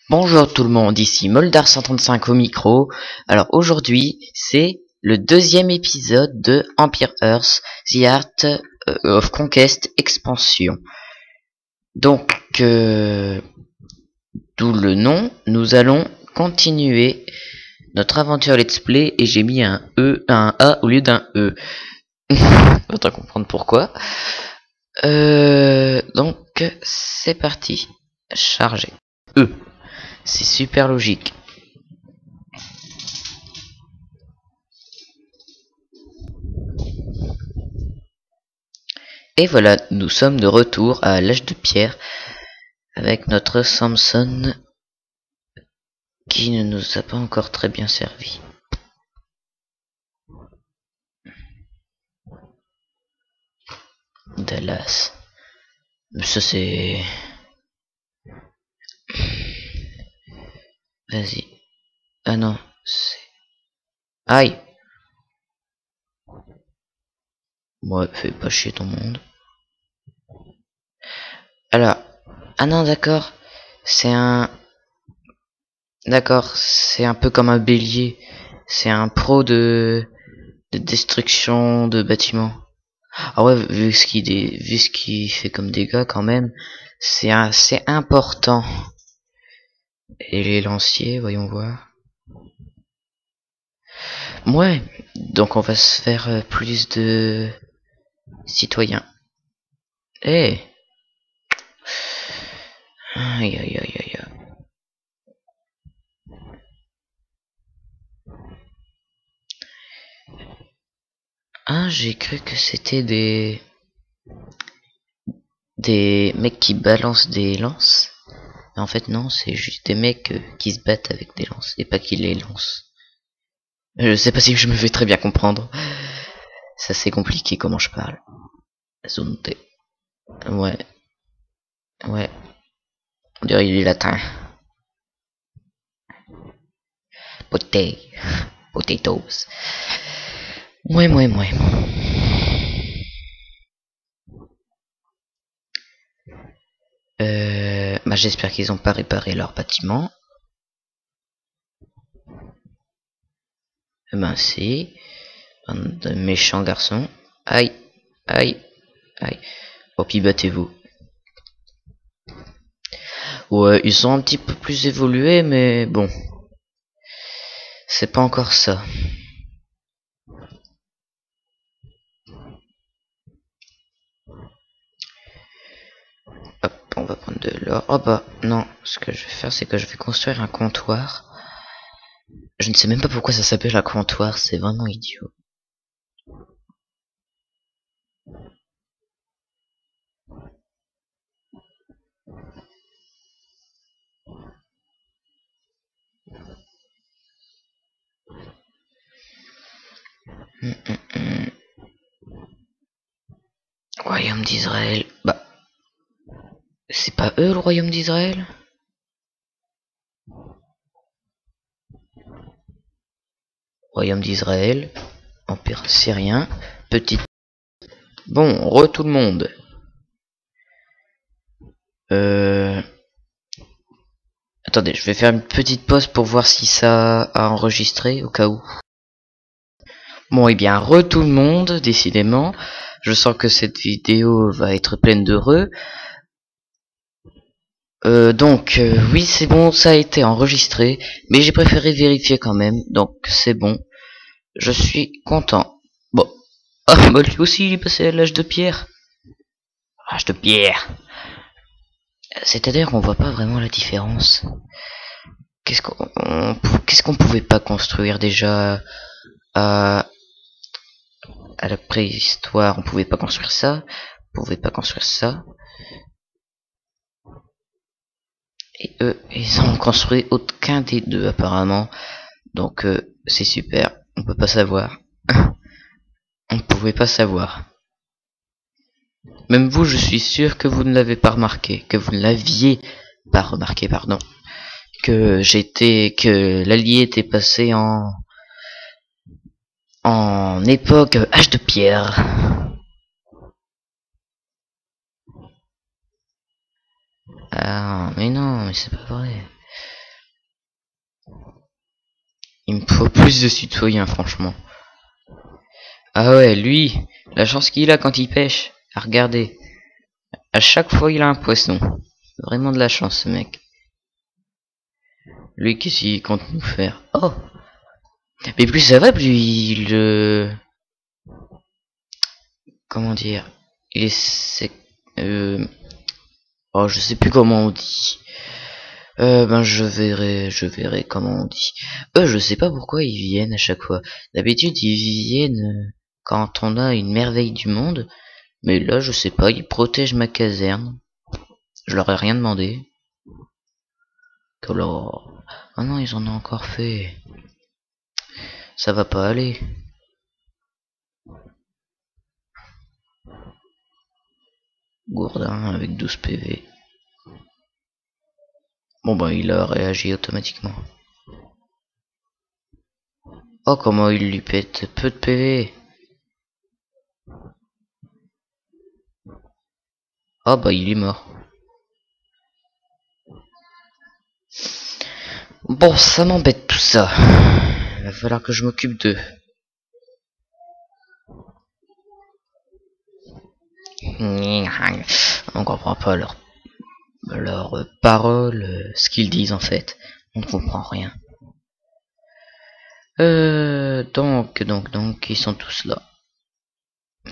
Bonjour tout le monde, ici Moldar135 au micro. Alors aujourd'hui, c'est le deuxième épisode de Empire Earth, The Art of Conquest Expansion. Donc, d'où le nom, nous allons continuer notre aventure let's play et j'ai mis un A au lieu d'un E. Faudra comprendre pourquoi. Donc, c'est parti. Charger. E. C'est super logique. Et voilà, nous sommes de retour à l'âge de pierre avec notre Samson qui ne nous a pas encore très bien servi. Dallas. Mais ça c'est... Vas-y. Ah non, c'est... Aïe. Ouais, fais pas chier ton monde. Alors... Ah non, d'accord. C'est un... D'accord, c'est un peu comme un bélier. C'est un pro de destruction de bâtiments. Ah ouais, vu ce qu'il fait comme dégâts quand même, c'est assez important. Et les lanciers, voyons voir. Ouais, donc on va se faire plus de citoyens. Eh, aïe aïe aïe aïe. Ah, j'ai cru que c'était des mecs qui balancent des lances. Mais en fait non, c'est juste des mecs qui se battent avec des lances et pas qui les lancent. Je sais pas si je me fais très bien comprendre. Ça c'est compliqué comment je parle. Zone T. Ouais, ouais. On dirait il est latin. Potatoes. Ouais. Bah j'espère qu'ils ont pas réparé leur bâtiment. Eh ben si. De méchants garçons. Aïe, aïe, aïe. Oh puis battez-vous. Ouais, ils sont un petit peu plus évolués, mais bon. C'est pas encore ça. Hop, on va prendre de l'or. Oh bah, non. Ce que je vais faire, c'est que je vais construire un comptoir. Je ne sais même pas pourquoi ça s'appelle un comptoir, c'est vraiment idiot. Royaume d'Israël. Bah, c'est pas eux le royaume d'Israël? Royaume d'Israël. Empire syrien. Petite. Bon, tout le monde. Attendez, je vais faire une petite pause pour voir si ça a enregistré au cas où. Bon, et bien, tout le monde, décidément. Je sens que cette vidéo va être pleine d'heureux. Donc, oui, c'est bon, ça a été enregistré. Mais j'ai préféré vérifier quand même. Donc, c'est bon. Je suis content. Bon. Ah, bah lui aussi, il est passé à l'âge de pierre. L'âge de pierre. C'est-à-dire qu'on voit pas vraiment la différence. Qu'est-ce qu'on pouvait pas construire déjà à la préhistoire? On pouvait pas construire ça. On pouvait pas construire ça. Et eux, ils ont construit aucun des deux apparemment. Donc c'est super. On peut pas savoir. On pouvait pas savoir. Même vous, je suis sûr que vous ne l'avez pas remarqué. Que vous ne l'aviez pas remarqué, pardon. Que l'allié était passé en époque âge de pierre. Ah mais non, mais c'est pas vrai. Il me faut plus de citoyens, franchement. Ah ouais, lui, la chance qu'il a quand il pêche. Ah, regardez, à chaque fois il a un poisson. Vraiment de la chance, ce mec. Lui, qu'est-ce qu'il compte nous faire? Oh! Mais plus ça va, plus il... comment dire? Il est sec... oh, je sais plus comment on dit. Ben je verrai comment on dit. Je sais pas pourquoi ils viennent à chaque fois. D'habitude, ils viennent quand on a une merveille du monde. Mais là, je sais pas, ils protègent ma caserne. Je leur ai rien demandé. Alors... oh non, ils en ont encore fait. Ça va pas aller. Gourdin avec 12 PV. Bon bah il a réagi automatiquement. Oh comment il lui pète peu de PV. Oh bah il est mort. Bon ça m'embête tout ça. Il va falloir que je m'occupe d'eux. On comprend pas leurs paroles, ce qu'ils disent en fait. On ne comprend rien. Donc, ils sont tous là.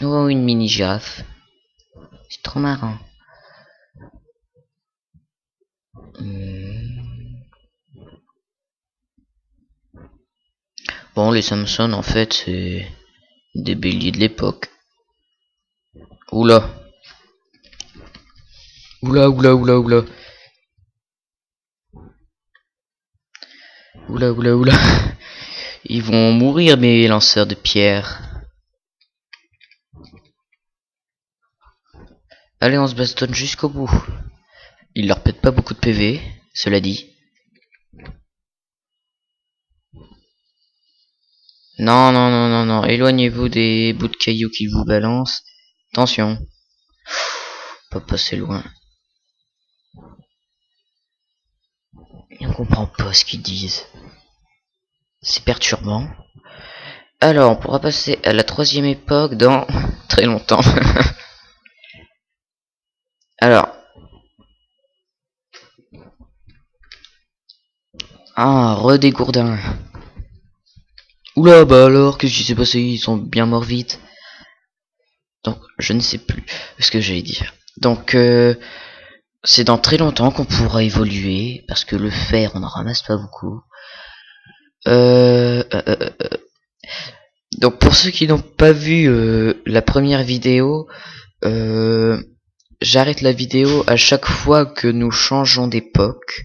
Oh, une mini girafe. C'est trop marrant. Bon, les Samson, en fait, c'est des béliers de l'époque. Oula. Oula, oula, oula, oula. Oula, oula, oula. Ils vont mourir, mes lanceurs de pierre. Allez, on se bastonne jusqu'au bout. Ils leur pètent pas beaucoup de PV, cela dit. Non, non, non, non, non. Éloignez-vous des bouts de cailloux qu'ils vous balancent. Attention. Pas passer loin. On comprend pas ce qu'ils disent. C'est perturbant. Alors, on pourra passer à la troisième époque dans très longtemps. Alors. Ah, redégourdin. Oula, bah alors, qu'est-ce qui s'est passé? Ils sont bien morts vite. Donc, je ne sais plus ce que j'allais dire. Donc, c'est dans très longtemps qu'on pourra évoluer, parce que le fer, on en ramasse pas beaucoup. Donc, pour ceux qui n'ont pas vu la première vidéo, j'arrête la vidéo à chaque fois que nous changeons d'époque.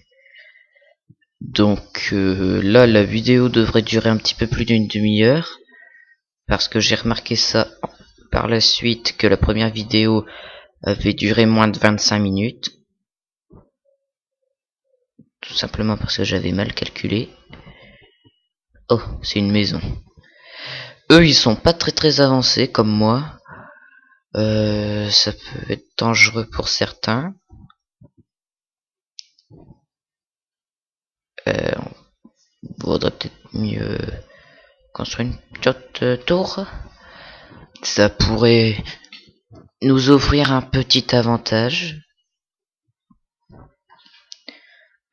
Donc là, la vidéo devrait durer un petit peu plus d'une demi-heure. Parce que j'ai remarqué ça par la suite, que la première vidéo avait duré moins de 25 minutes. Tout simplement parce que j'avais mal calculé. Oh, c'est une maison. Eux, ils sont pas très avancés comme moi. Ça peut être dangereux pour certains. Vaudrait peut-être mieux construire une petite tour. Ça pourrait nous offrir un petit avantage.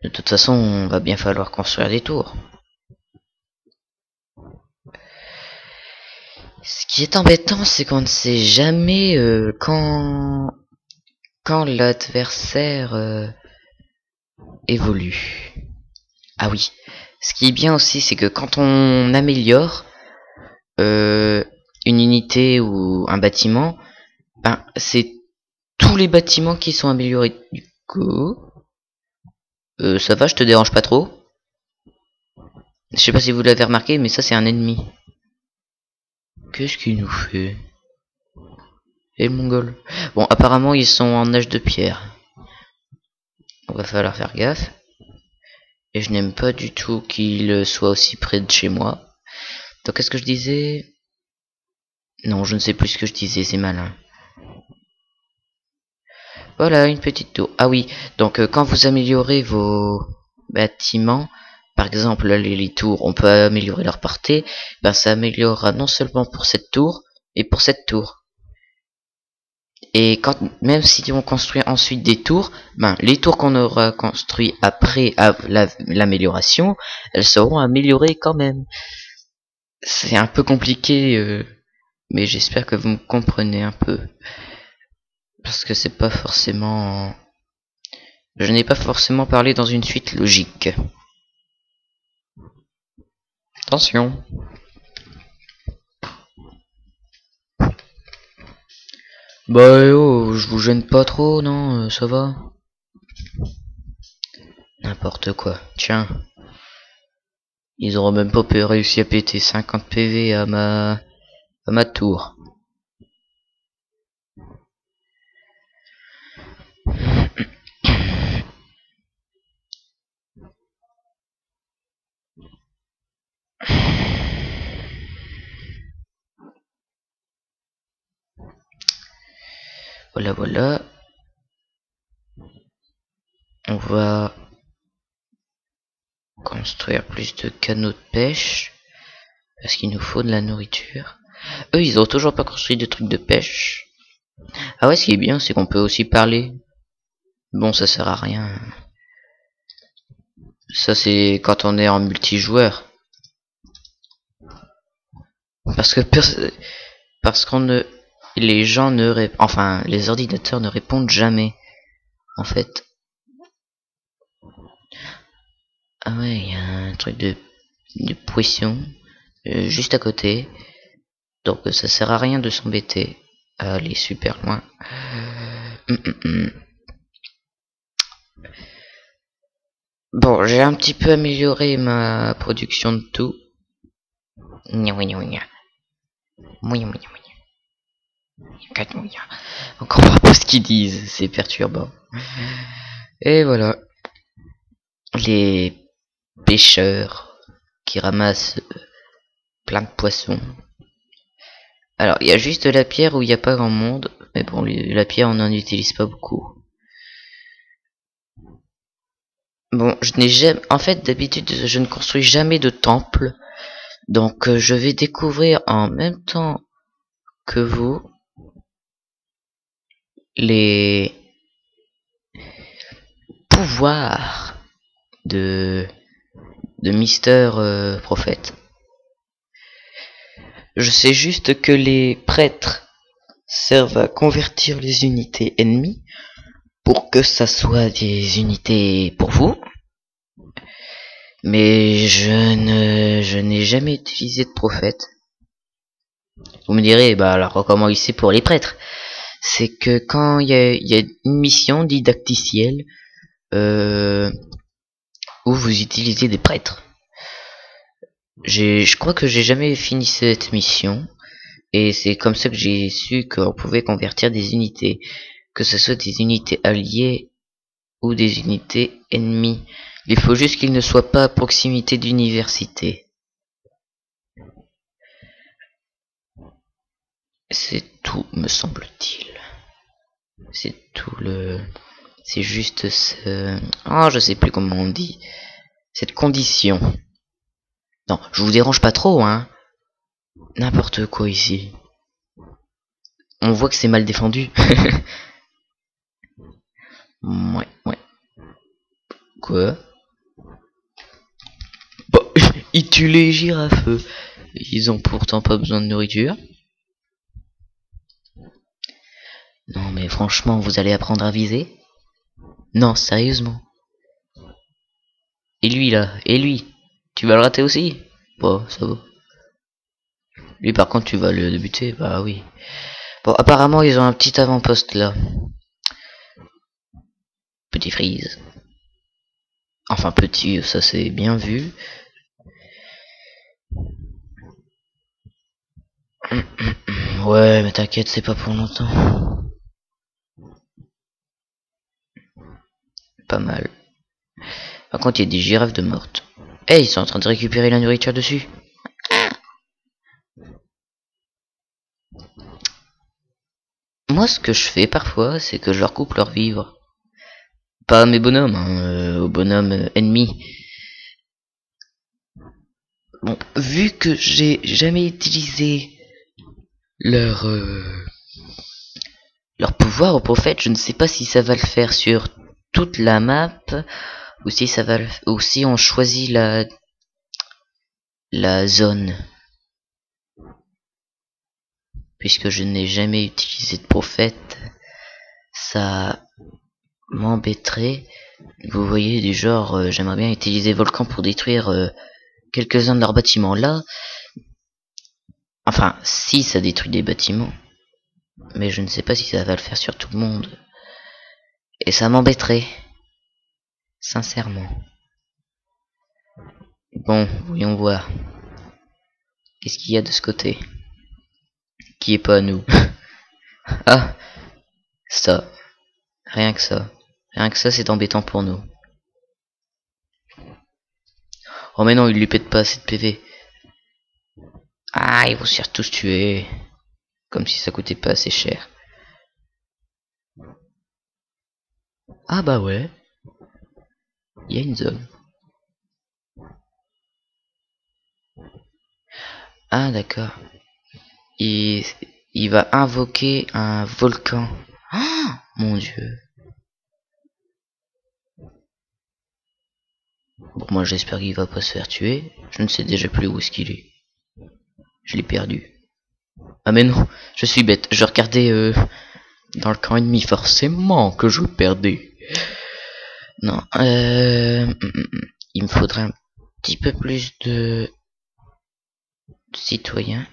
De toute façon, on va bien falloir construire des tours. Ce qui est embêtant, c'est qu'on ne sait jamais quand l'adversaire évolue. Ah oui. Ce qui est bien aussi, c'est que quand on améliore une unité ou un bâtiment, ben c'est tous les bâtiments qui sont améliorés. Du coup, ça va, je te dérange pas trop? Je sais pas si vous l'avez remarqué, mais ça c'est un ennemi. Qu'est-ce qu'il nous fait? Et le mongol. Bon, apparemment ils sont en âge de pierre. On va falloir faire gaffe. Et je n'aime pas du tout qu'il soit aussi près de chez moi. Donc qu'est-ce que je disais? Non, je ne sais plus ce que je disais, c'est malin. Voilà, une petite tour. Ah oui, donc quand vous améliorez vos bâtiments, par exemple, là, les tours, on peut améliorer leur portée, ben ça améliorera non seulement pour cette tour, mais pour cette tour. Et quand, même si on construit ensuite des tours, ben, les tours qu'on aura construit après l'amélioration, elles seront améliorées quand même. C'est un peu compliqué, mais j'espère que vous me comprenez un peu. Parce que c'est pas forcément... Je n'ai pas forcément parlé dans une suite logique. Attention. Bah oh, je vous gêne pas trop, non, ça va? N'importe quoi. Tiens. Ils auront même pas réussi à péter 50 PV à ma tour. Voilà, voilà. On va construire plus de canaux de pêche. Parce qu'il nous faut de la nourriture. Eux, ils ont toujours pas construit de trucs de pêche. Ah ouais, ce qui est bien, c'est qu'on peut aussi parler. Bon, ça sert à rien. Ça, c'est quand on est en multijoueur. Parce que parce qu'on ne... Les gens ne enfin, les ordinateurs ne répondent jamais, en fait. Ah ouais, il y a un truc de poisson juste à côté. Donc ça sert à rien de s'embêter à aller super loin. Bon, j'ai un petit peu amélioré ma production de tout. On comprend pas ce qu'ils disent, c'est perturbant. Et voilà. Les pêcheurs qui ramassent plein de poissons. Alors, il y a juste la pierre où il n'y a pas grand monde. Mais bon, la pierre, on n'en utilise pas beaucoup. Bon, je n'ai jamais... En fait, d'habitude, je ne construis jamais de temple. Donc, je vais découvrir en même temps que vous les pouvoirs de Mister Prophète. Je sais juste que les prêtres servent à convertir les unités ennemies pour que ça soit des unités pour vous. Mais je n'ai jamais utilisé de prophète. Vous me direz, bah alors comment il sait pour les prêtres? C'est que quand il y a une mission didacticielle où vous utilisez des prêtres. Je crois que j'ai jamais fini cette mission. Et c'est comme ça que j'ai su qu'on pouvait convertir des unités. Que ce soit des unités alliées ou des unités ennemies. Il faut juste qu'ils ne soient pas à proximité d'université. C'est tout, me semble-t-il. C'est tout le... C'est juste ce... Oh, je sais plus comment on dit. Cette condition. Non, je vous dérange pas trop, hein. N'importe quoi ici. On voit que c'est mal défendu. Ouais. Quoi? Bah, ils tuent les girafes. Ils ont pourtant pas besoin de nourriture. Non mais franchement, vous allez apprendre à viser? Non, sérieusement. Et lui là? Et lui? Tu vas le rater aussi? Bon, ça va. Lui par contre tu vas le débuter? Bah oui. Bon, apparemment ils ont un petit avant-poste là. Petit freeze. Enfin petit, ça c'est bien vu. Ouais, mais t'inquiète, c'est pas pour longtemps. Pas mal. Par contre, il y a des girafes de mortes. Eh, ils sont en train de récupérer la nourriture dessus. Moi, ce que je fais parfois, c'est que je leur coupe leur vivre. Pas à mes bonhommes, hein, aux bonhommes ennemis. Bon, vu que j'ai jamais utilisé leur leur pouvoir au prophète, je ne sais pas si ça va le faire sur toute la map ou si ça va ou si on choisit la zone, puisque je n'ai jamais utilisé de prophète. Ça m'embêterait. Vous voyez, du genre, j'aimerais bien utiliser Volcan pour détruire quelques-uns de leurs bâtiments là. Enfin, si ça détruit des bâtiments. Mais je ne sais pas si ça va le faire sur tout le monde. Et ça m'embêterait. Sincèrement. Bon, voyons voir. Qu'est-ce qu'il y a de ce côté? Qui est pas à nous? Ah, ça. Rien que ça. Rien que ça, c'est embêtant pour nous. Oh mais non, il lui pète pas assez de PV. Ah, ils vont se faire tous tuer. Comme si ça coûtait pas assez cher. Ah bah ouais. Il y a une zone. Ah d'accord. Il, il va invoquer un volcan. Ah, mon dieu. Bon, moi j'espère qu'il va pas se faire tuer. Je ne sais déjà plus où est-ce qu'il est. Je l'ai perdu. Ah mais non, je suis bête. Je regardais dans le camp ennemi, forcément que je le perdais. Non, il me faudrait un petit peu plus de citoyens.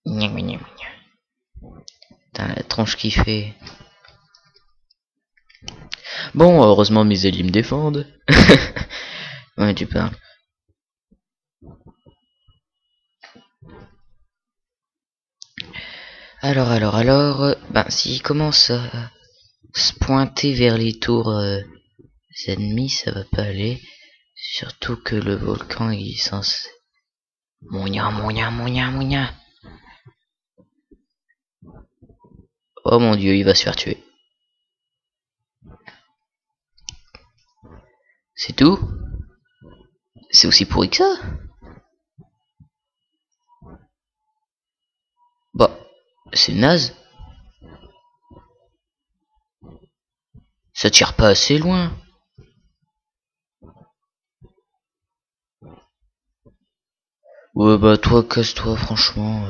Putain, la tronche qui fait. Bon, heureusement mes alliés me défendent. Ouais, tu parles. Alors, ben s'il commence à se pointer vers les tours ennemis, ça va pas aller. Surtout que le volcan il est censé. Mounia. Oh mon dieu, il va se faire tuer. C'est tout? C'est aussi pourri que ça? Bah, c'est naze. Ça tire pas assez loin. Ouais bah toi, casse-toi franchement.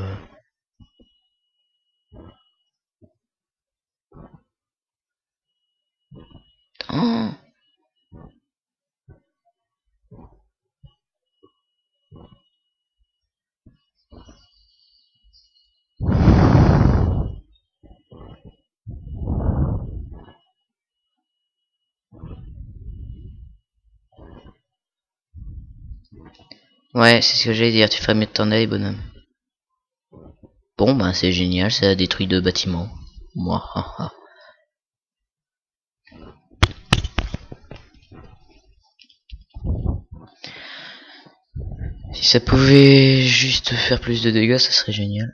Oh. Ouais, c'est ce que j'allais dire, tu ferais mieux de t'en aller, bonhomme. Bon, ben c'est génial, ça a détruit 2 bâtiments. Moi, haha. Si ça pouvait juste faire plus de dégâts, ça serait génial.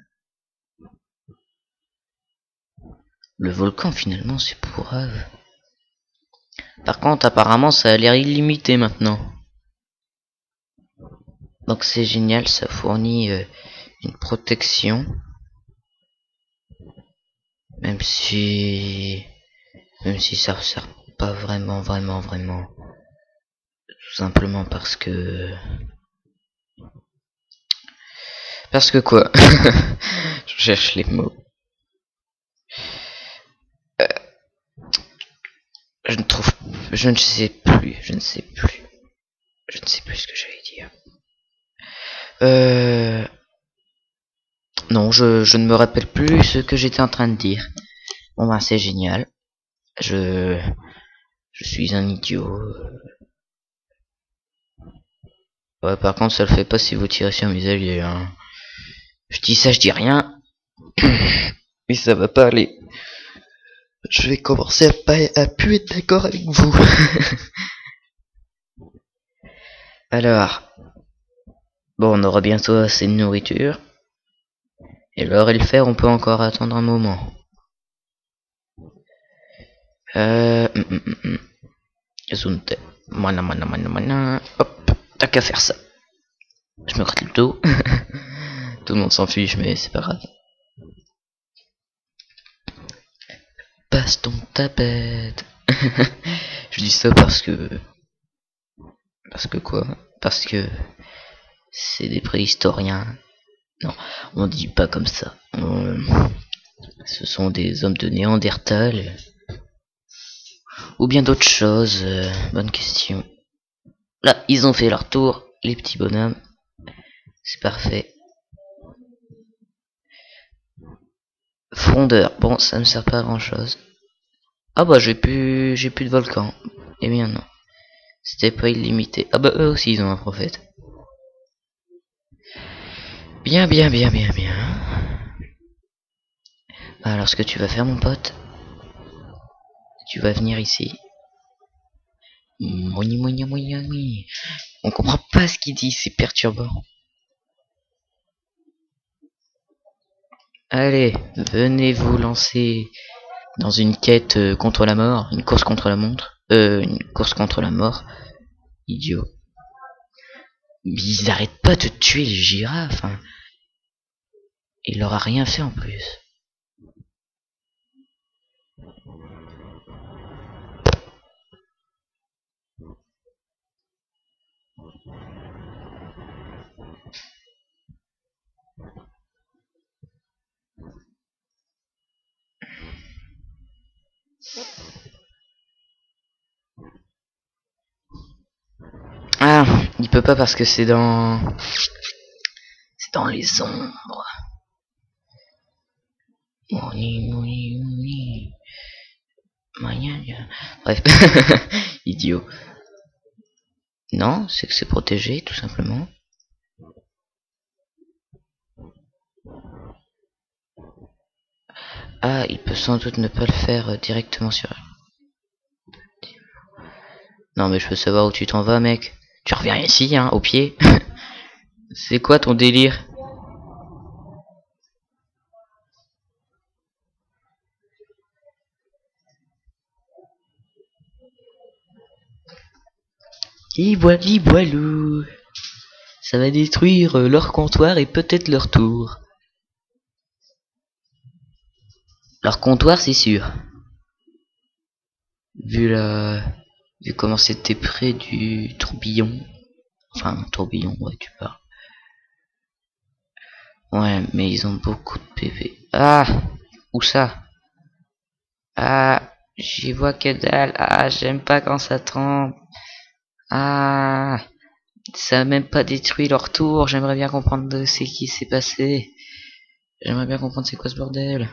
Le volcan, finalement, c'est pourrave. Par contre, apparemment, ça a l'air illimité maintenant. Donc c'est génial, ça fournit une protection. Même si... Même si ça sert pas vraiment. Tout simplement parce que... Parce que quoi? Je cherche les mots. Je ne trouve... Je ne sais plus. Je ne sais plus ce que j'allais dire. Non, je ne me rappelle plus ce que j'étais en train de dire. Bon ben c'est génial. Je suis un idiot. Ouais, par contre ça le fait pas si vous tirez sur mes alliés. Hein. Je dis ça, je dis rien. Mais ça va pas aller. Je vais commencer à plus être d'accord avec vous. Alors, bon, on aura bientôt assez de nourriture. Et l'or et le fer, on peut encore attendre un moment. Zunte. Mana. Hop. T'as qu'à faire ça. Je me gratte le dos. Tout le monde s'en fiche, mais c'est pas grave. Baston tapette. Je dis ça parce que... Parce que quoi? Parce que... C'est des préhistoriens. Non, on dit pas comme ça. Ce sont des hommes de Néandertal. Ou bien d'autres choses. Bonne question. Là, ils ont fait leur tour, les petits bonhommes. C'est parfait. Frondeur. Bon, ça me sert pas à grand chose. Ah bah j'ai plus de volcan. Eh bien non. C'était pas illimité. Ah bah eux aussi ils ont un prophète. Bien. Alors ce que tu vas faire mon pote, tu vas venir ici. On comprend pas ce qu'il dit, c'est perturbant. Allez, venez vous lancer dans une quête contre la mort, une course contre la montre, une course contre la mort. Idiot. Mais ils arrêtent pas de tuer les girafes. Hein. Il leur a rien fait en plus. Ah, il peut pas parce que c'est dans les ombres. Bref, idiot. Non, c'est que c'est protégé, tout simplement. Ah, il peut sans doute ne pas le faire directement sur elle. Non, mais je veux savoir où tu t'en vas, mec. Tu reviens ici, hein, au pied. C'est quoi ton délire? Iboilou. Ça va détruire leur comptoir et peut-être leur tour. Leur comptoir, c'est sûr. Vu comment c'était près du tourbillon. Enfin, tourbillon, ouais, tu parles. Ouais, mais ils ont beaucoup de PV. Ah! Où ça? Ah! J'y vois que dalle. Ah, j'aime pas quand ça tremble. Ah! Ça a même pas détruit leur tour. J'aimerais bien comprendre ce qui s'est passé. J'aimerais bien comprendre c'est quoi ce bordel.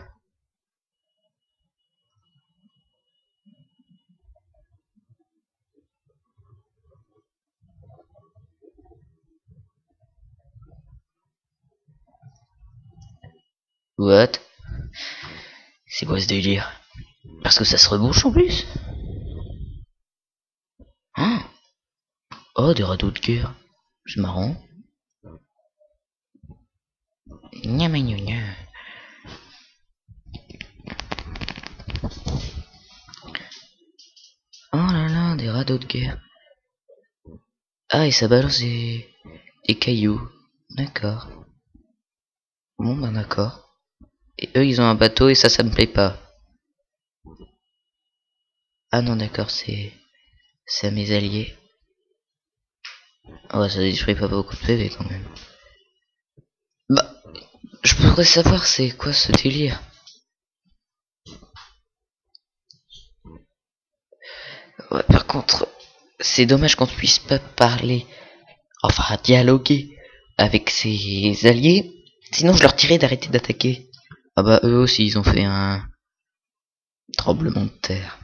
What? C'est quoi ce délire? Parce que ça se rebouche en plus? Hein? Oh, des radeaux de guerre. C'est marrant. Gna gna gna. Oh là là, des radeaux de guerre. Ah, et ça balance des cailloux. D'accord. Bon, ben d'accord. Et eux, ils ont un bateau et ça me plaît pas. Ah non, d'accord, c'est à mes alliés. Oh, ça détruit pas beaucoup de PV quand même. Bah, je pourrais savoir c'est quoi ce délire. Ouais, par contre, c'est dommage qu'on ne puisse pas parler, enfin dialoguer avec ses alliés. Sinon, je leur dirais d'arrêter d'attaquer. Ah bah, eux aussi, ils ont fait un tremblement de terre.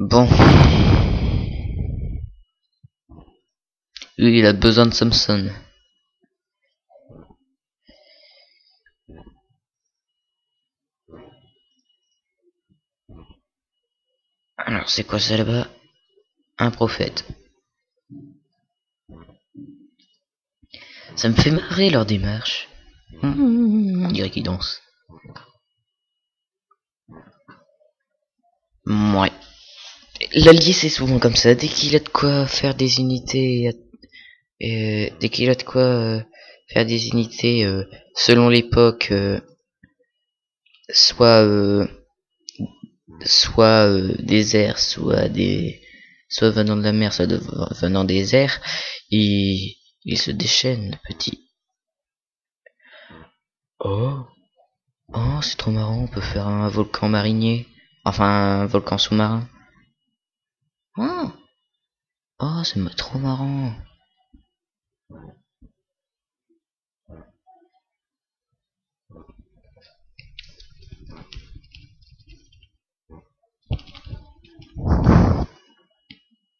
Bon. Lui, il a besoin de Samson. Alors, c'est quoi ça là-bas? Un prophète. Ça me fait marrer leur démarche. On dirait qu'il danse. Ouais. L'allié c'est souvent comme ça, dès qu'il a de quoi faire des unités, dès qu'il a de quoi faire des unités selon l'époque, soit des airs, soit venant de la mer, soit venant des airs, il se déchaîne, le petit. Oh, oh, c'est trop marrant, on peut faire un volcan marinier, enfin un volcan sous-marin. Oh, oh, c'est trop marrant.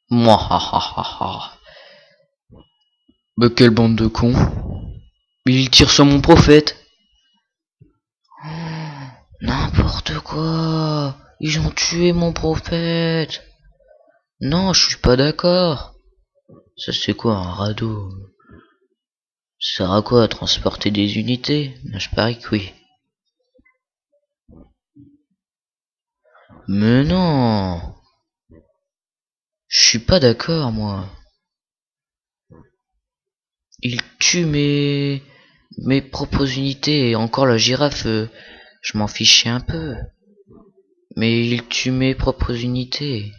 Moi, ha ha ha ha. Bah quelle bande de cons. Il tire sur mon prophète. N'importe quoi. Ils ont tué mon prophète. Non, je suis pas d'accord. Ça c'est quoi un radeau? Ça sert à quoi à transporter des unités? Je parie que oui. Mais non. Je suis pas d'accord moi. Il tue mes propres unités et encore la girafe, je m'en fichais un peu. Mais il tue mes propres unités.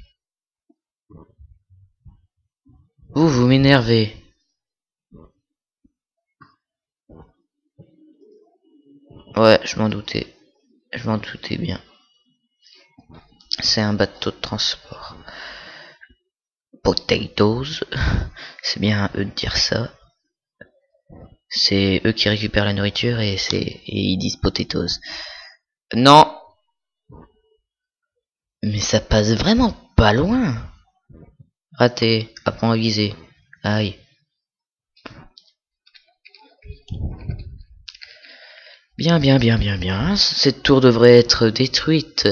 Vous m'énervez. Ouais, je m'en doutais. Je m'en doutais bien. C'est un bateau de transport. Potatoes. C'est bien à eux de dire ça. C'est eux qui récupèrent la nourriture et ils disent potatoes. Non. Mais ça passe vraiment pas loin. Raté. Apprends à viser. Aïe. Bien. Cette tour devrait être détruite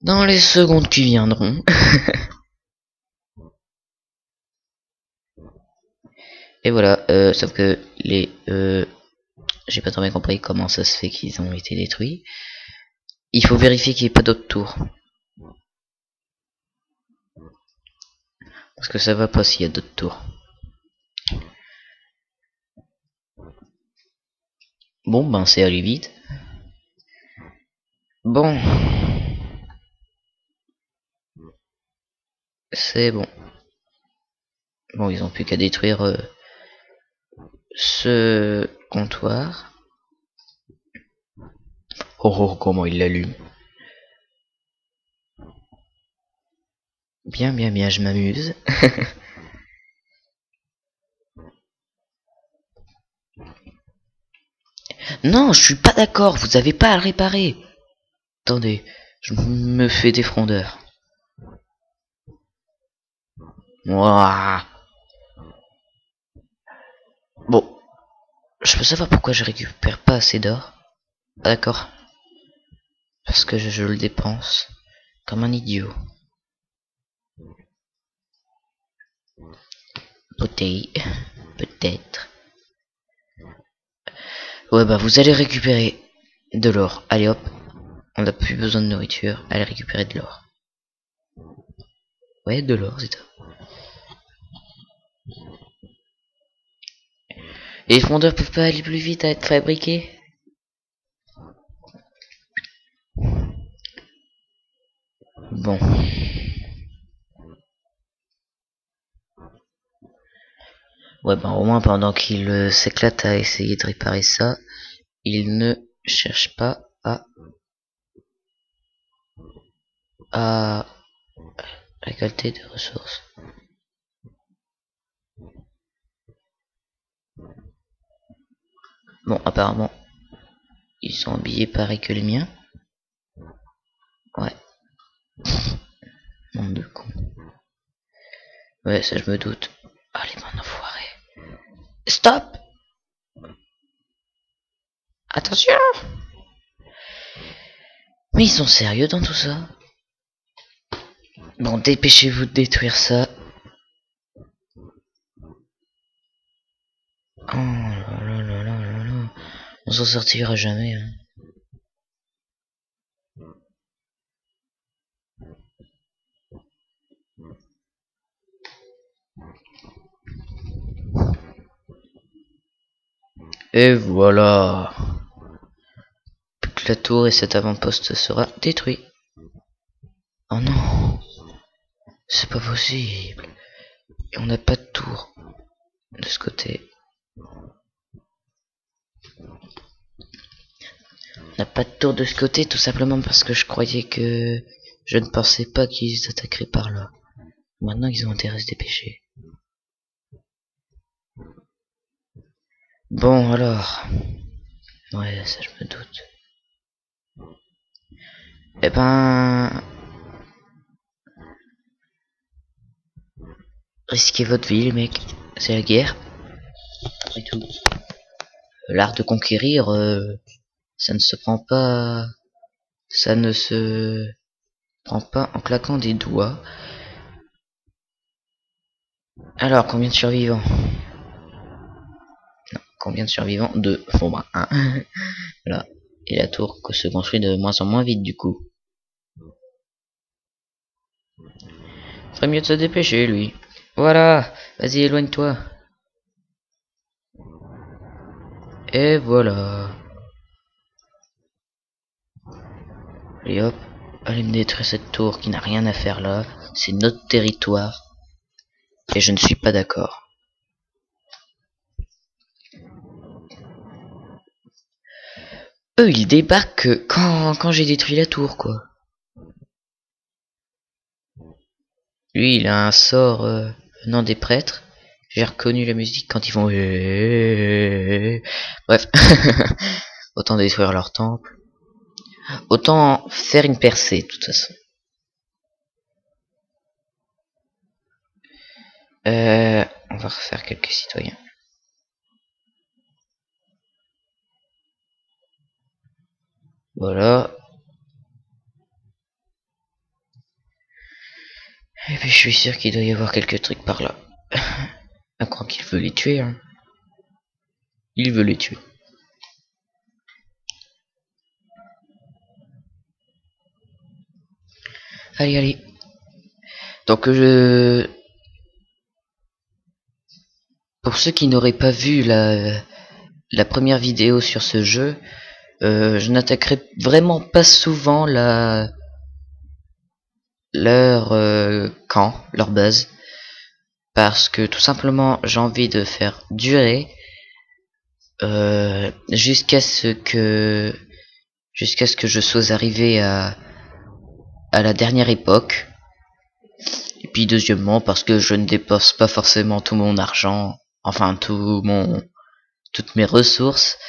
dans les secondes qui viendront. Et voilà, sauf que j'ai pas trop bien compris comment ça se fait qu'ils ont été détruits. Il faut vérifier qu'il n'y ait pas d'autres tours. Parce que ça va pas s'il y a d'autres tours. Bon, ben c'est allé vite. Bon. C'est bon. Bon, ils ont plus qu'à détruire ce comptoir. Oh, comment il l'allume. Bien, je m'amuse. Non, je suis pas d'accord, vous avez pas à le réparer. Attendez, je me fais des frondeurs. Ouah. Bon, je peux savoir pourquoi je récupère pas assez d'or. D'accord. Parce que je le dépense comme un idiot. Peut-être. Ouais, bah vous allez récupérer de l'or. Allez hop, on n'a plus besoin de nourriture. Allez récupérer de l'or. Ouais, de l'or, c'est ça. Et les fondeurs peuvent pas aller plus vite à être fabriqués? Bon. Ouais, bah au moins pendant qu'il s'éclate à essayer de réparer ça, il ne cherche pas à récolter des ressources. Bon, apparemment, ils sont habillés pareil que les miens. Ouais. Monde de con. Ouais, ça je me doute. Ah, les mains d'enfoirés. Stop! Attention! Mais ils sont sérieux dans tout ça? Bon, dépêchez-vous de détruire ça. Oh là là là là là là. On s'en sortira jamais. Hein. Et voilà. La tour et cet avant-poste sera détruit. Oh non, c'est pas possible. Et on n'a pas de tour de ce côté. On n'a pas de tour de ce côté tout simplement parce que je croyais que je ne pensais pas qu'ils attaqueraient par là. Maintenant ils ont intérêt à se dépêcher. Bon alors. Ouais, ça je me doute. Eh ben... Risquez votre vie les mecs. C'est la guerre. Et tout. L'art de conquérir, ça ne se prend pas... Ça ne se prend pas en claquant des doigts. Alors, combien de survivants? Non, combien de survivants? 2. Bon bah, 1. Voilà. Et la tour se construit de moins en moins vite du coup. Ferait mieux de se dépêcher lui. Voilà. Vas-y, éloigne-toi. Et voilà. Et hop. Allez me détruire cette tour qui n'a rien à faire là. C'est notre territoire. Et je ne suis pas d'accord. Eux, ils débarquent quand j'ai détruit la tour, quoi. Lui, il a un sort venant des prêtres. J'ai reconnu la musique quand ils vont... Bref. Autant détruire leur temple. Autant faire une percée, de toute façon. On va refaire quelques citoyens. Voilà. Et puis je suis sûr qu'il doit y avoir quelques trucs par là. À croire qu'il veut les tuer, hein. Il veut les tuer. Allez, allez. Donc pour ceux qui n'auraient pas vu la première vidéo sur ce jeu, je n'attaquerai vraiment pas souvent leur camp, leur base, parce que tout simplement j'ai envie de faire durer jusqu'à ce que je sois arrivé à la dernière époque. Et puis deuxièmement parce que je ne dépense pas forcément tout mon argent, enfin toutes mes ressources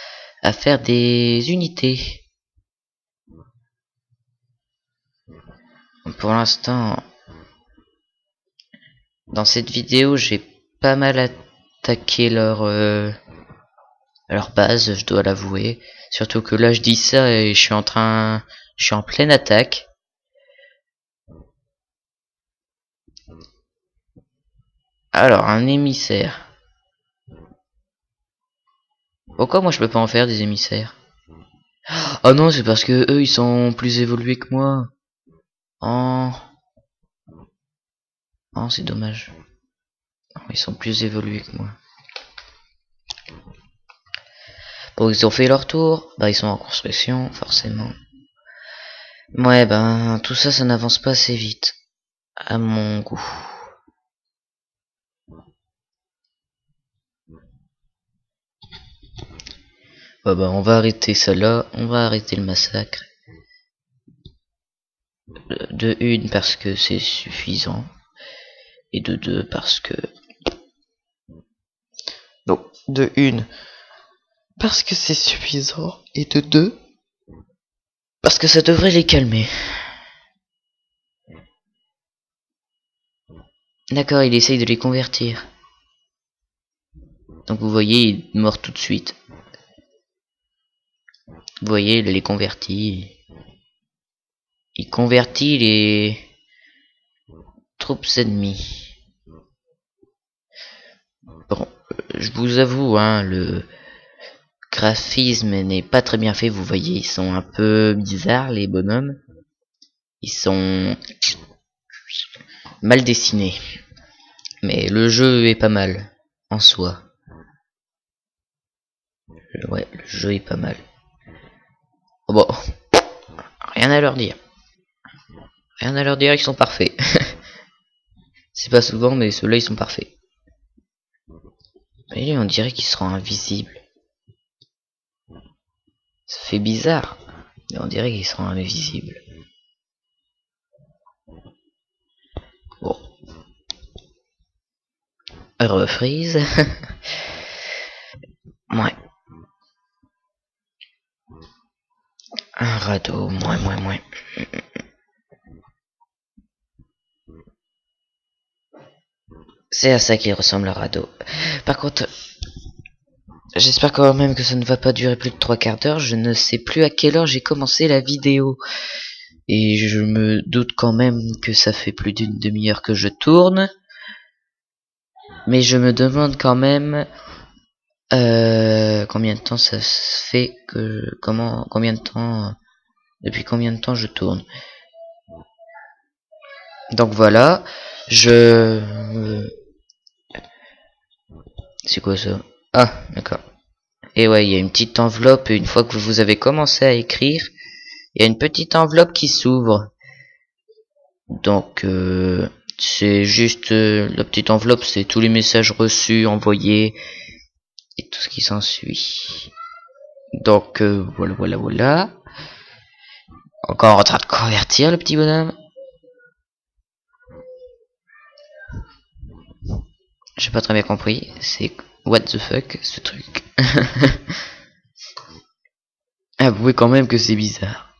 à faire des unités. Pour l'instant, dans cette vidéo, j'ai pas mal attaqué leur base, je dois l'avouer. Surtout que là, je dis ça et je suis en pleine attaque. Alors, un émissaire. Pourquoi moi je peux pas en faire des émissaires? Oh non, c'est parce que eux ils sont plus évolués que moi. Oh, oh c'est dommage. Ils sont plus évolués que moi. Bon, ils ont fait leur tour. Bah, ils sont en construction, forcément. Ouais, ben, tout ça, ça n'avance pas assez vite. À mon goût. Ouais, bah, on va arrêter ça là. On va arrêter le massacre. De une, parce que c'est suffisant. Et de deux, parce que... Donc, de une, parce que c'est suffisant. Et de deux, parce que ça devrait les calmer. D'accord, il essaye de les convertir. Donc vous voyez, il est mort tout de suite. Vous voyez, il les convertit. Il convertit les troupes ennemies. Bon, je vous avoue, hein, graphisme n'est pas très bien fait, vous voyez, ils sont un peu bizarres les bonhommes. Ils sont mal dessinés. Mais le jeu est pas mal en soi. Ouais, le jeu est pas mal. Oh bon, rien à leur dire. Rien à leur dire, ils sont parfaits. C'est pas souvent, mais ceux-là, ils sont parfaits. Mais on dirait qu'ils seront invisibles. Ça fait bizarre. Mais on dirait qu'ils seront invisibles. Bon. Refreeze. Ouais. Un radeau, moins. C'est à ça qu'il ressemble le radeau. Par contre, j'espère quand même que ça ne va pas durer plus de 3/4 d'heure. Je ne sais plus à quelle heure j'ai commencé la vidéo. Et je me doute quand même que ça fait plus d'une demi-heure que je tourne. Mais je me demande quand même combien de temps ça se fait que combien de temps depuis combien de temps je tourne. Donc voilà, c'est quoi ça? Ah, d'accord. Et ouais, il y a une petite enveloppe, une fois que vous avez commencé à écrire, il y a une petite enveloppe qui s'ouvre. Donc c'est juste la petite enveloppe, c'est tous les messages reçus, envoyés et tout ce qui s'ensuit. Donc voilà. Encore en train de convertir le petit bonhomme. J'ai pas très bien compris. C'est what the fuck ce truc. Avouez quand même que c'est bizarre.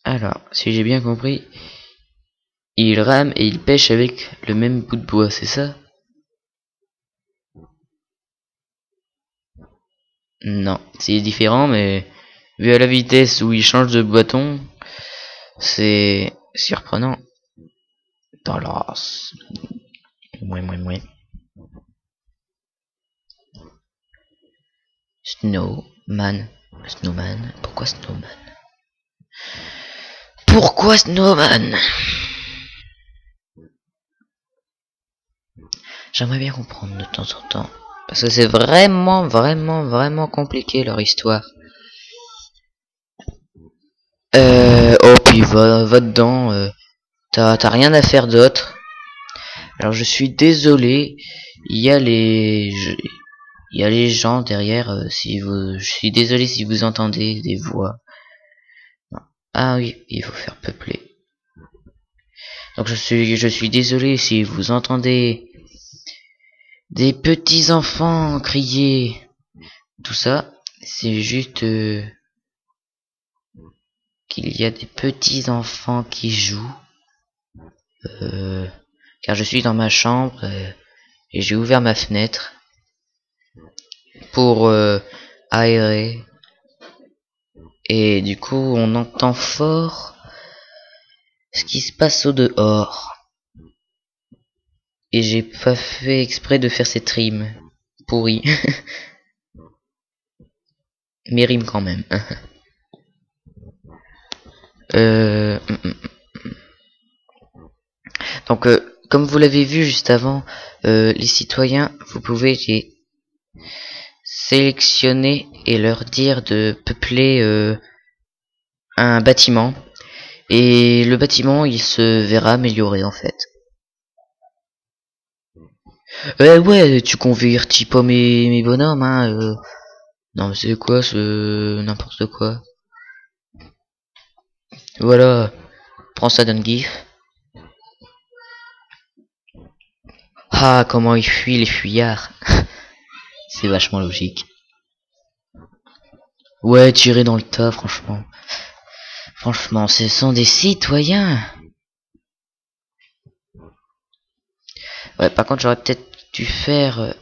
Alors, si j'ai bien compris, il rame et il pêche avec le même bout de bois, c'est ça? Non, c'est différent, mais vu à la vitesse où il change de bâton, c'est surprenant. Dans l'os. Moins. Snowman. Snowman. Pourquoi Snowman? Pourquoi Snowman? J'aimerais bien comprendre de temps en temps. Parce que c'est vraiment compliqué leur histoire. Oh puis va dedans. T'as rien à faire d'autre. Alors je suis désolé. Il y a les gens derrière. Je suis désolé si vous entendez des voix. Non. Ah oui, il faut faire peupler. Donc je suis désolé si vous entendez des petits enfants crier, tout ça. C'est juste qu'il y a des petits enfants qui jouent. Car je suis dans ma chambre et j'ai ouvert ma fenêtre pour aérer. Et du coup, on entend fort ce qui se passe au dehors. Et j'ai pas fait exprès de faire cette rime pourrie. Mais rime quand même. Donc, comme vous l'avez vu juste avant, les citoyens, vous pouvez les sélectionner et leur dire de peupler un bâtiment. Et le bâtiment, il se verra amélioré en fait. Ouais, tu convertis pas mes bonhommes, hein. Non, mais c'est quoi ce n'importe quoi. Voilà, prends ça d'un gif. Ah, comment ils fuient les fuyards. C'est vachement logique. Ouais, tirer dans le tas, franchement. Franchement, ce sont des citoyens. Ouais, par contre, j'aurais peut-être dû faire...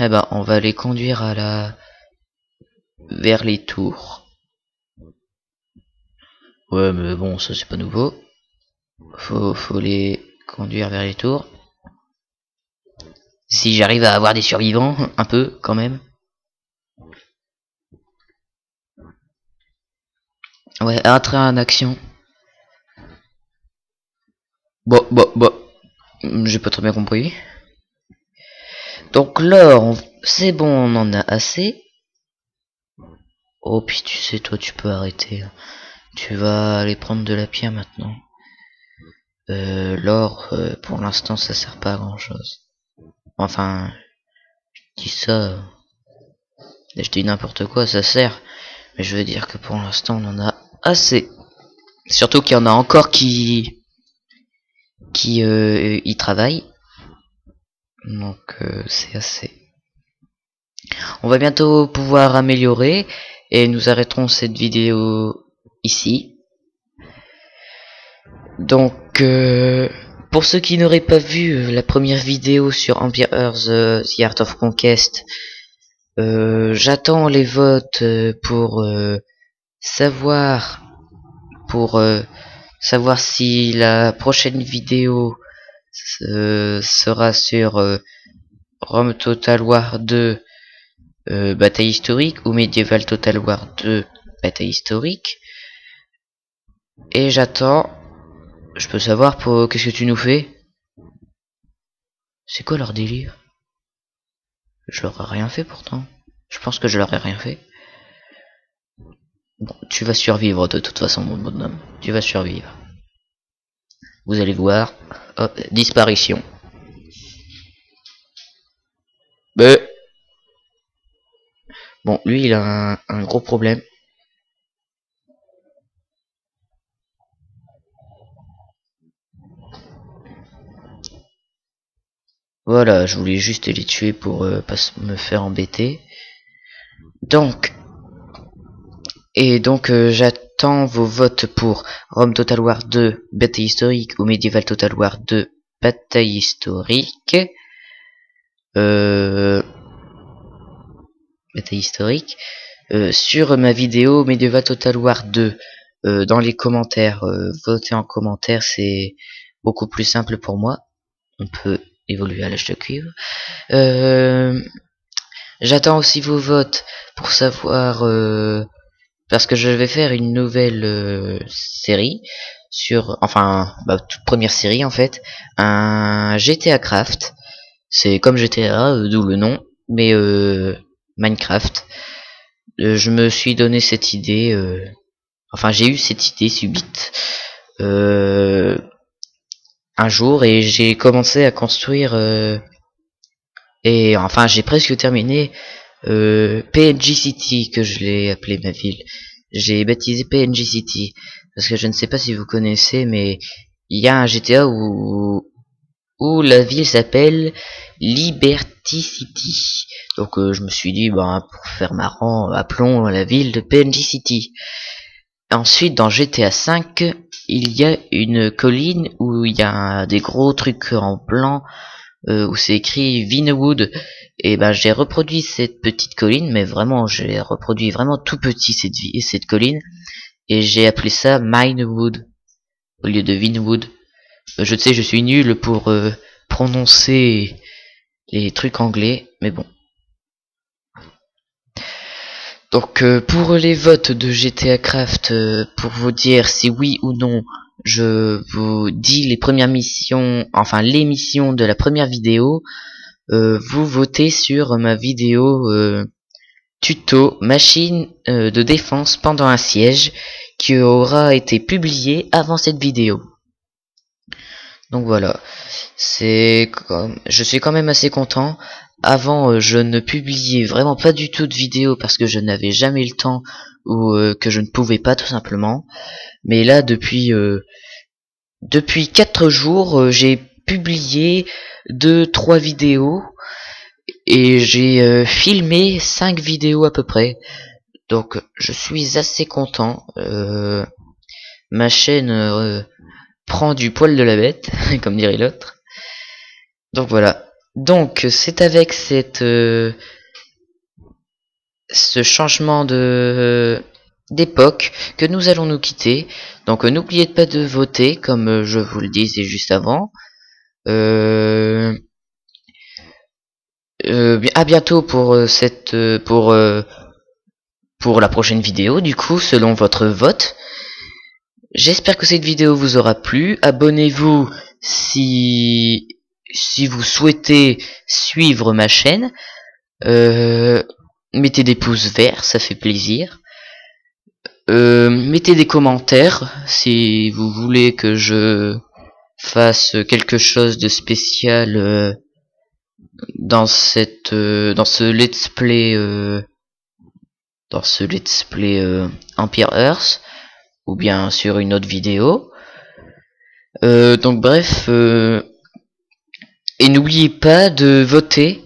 Eh ben, on va les conduire vers les tours. Ouais, mais bon, ça c'est pas nouveau. Faut les conduire vers les tours. Si j'arrive à avoir des survivants, un peu, quand même. Ouais, entrer en action. Bon, j'ai pas très bien compris. Donc là, c'est bon, on en a assez. Oh, puis tu sais, toi, tu peux arrêter. Tu vas aller prendre de la pierre maintenant. L'or, pour l'instant, ça sert pas à grand chose. Enfin, je dis ça, je dis n'importe quoi, ça sert. Mais je veux dire que pour l'instant, on en a assez. Surtout qu'il y en a encore qui y travaillent. Donc, c'est assez. On va bientôt pouvoir améliorer. Et nous arrêterons cette vidéo ici. Donc, pour ceux qui n'auraient pas vu la première vidéo sur Empire Earth, The Art of Conquest, j'attends les votes pour savoir savoir si la prochaine vidéo sera sur Rome Total War 2 bataille historique ou Medieval Total War 2 bataille historique. Et j'attends. Je peux savoir pour qu'est-ce que tu nous fais? C'est quoi leur délire? Je leur ai rien fait pourtant. Je pense que je leur ai rien fait. Bon, tu vas survivre de toute façon, mon bonhomme. Tu vas survivre. Vous allez voir. Hop, disparition. Mais bon, lui, il a un gros problème. Voilà, je voulais juste les tuer pour pas me faire embêter. Donc, j'attends vos votes pour Rome Total War 2 bataille historique ou Medieval Total War 2 bataille historique. Bataille historique. Sur ma vidéo Medieval Total War 2 dans les commentaires, votez en commentaire, c'est beaucoup plus simple pour moi. On peut évoluer à l'âge de cuivre. J'attends aussi vos votes pour savoir parce que je vais faire une nouvelle série sur, enfin, toute première série en fait, un GTA Craft. C'est comme GTA, d'où le nom, mais Minecraft. Je me suis donné cette idée, enfin j'ai eu cette idée subite un jour et j'ai commencé à construire et enfin j'ai presque terminé PNG City, que je l'ai appelé ma ville. J'ai baptisé PNG City parce que je ne sais pas si vous connaissez, mais il y a un GTA où la ville s'appelle Liberty City. Donc je me suis dit, pour faire marrant, appelons la ville de PNG City. Ensuite, dans GTA 5, il y a une colline où il y a des gros trucs en blanc où c'est écrit Vinewood. Et j'ai reproduit cette petite colline, mais vraiment j'ai reproduit vraiment tout petit cette colline, et j'ai appelé ça Minewood au lieu de Vinewood. Je sais, je suis nul pour prononcer les trucs anglais, mais bon. Donc pour les votes de GTA Craft, pour vous dire si oui ou non, je vous dis les premières missions, enfin les missions de la première vidéo. Vous votez sur ma vidéo tuto machine de défense pendant un siège qui aura été publiée avant cette vidéo. Donc voilà, je suis quand même assez content. Avant, je ne publiais vraiment pas du tout de vidéos parce que je n'avais jamais le temps ou que je ne pouvais pas tout simplement. Mais là, depuis 4 jours, j'ai publié 2-3 vidéos et j'ai filmé 5 vidéos à peu près. Donc, je suis assez content. Ma chaîne prend du poil de la bête, comme dirait l'autre. Donc voilà. Donc c'est avec ce changement d'époque que nous allons nous quitter. Donc n'oubliez pas de voter, comme je vous le disais juste avant. À bientôt pour pour la prochaine vidéo, du coup, selon votre vote. J'espère que cette vidéo vous aura plu. Abonnez-vous si vous souhaitez suivre ma chaîne. Mettez des pouces verts, ça fait plaisir. Mettez des commentaires si vous voulez que je fasse quelque chose de spécial dans ce let's play Empire Earth, ou bien sur une autre vidéo. Donc bref, et n'oubliez pas de voter,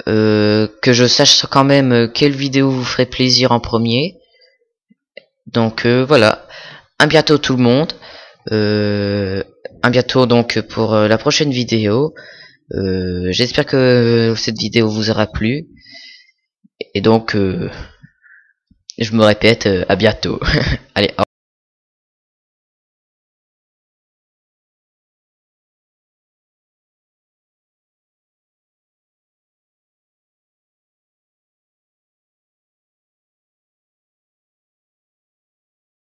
que je sache quand même quelle vidéo vous ferait plaisir en premier. Donc voilà, à bientôt tout le monde, à bientôt donc pour la prochaine vidéo. J'espère que cette vidéo vous aura plu, et donc je me répète, à bientôt. Allez, au revoir.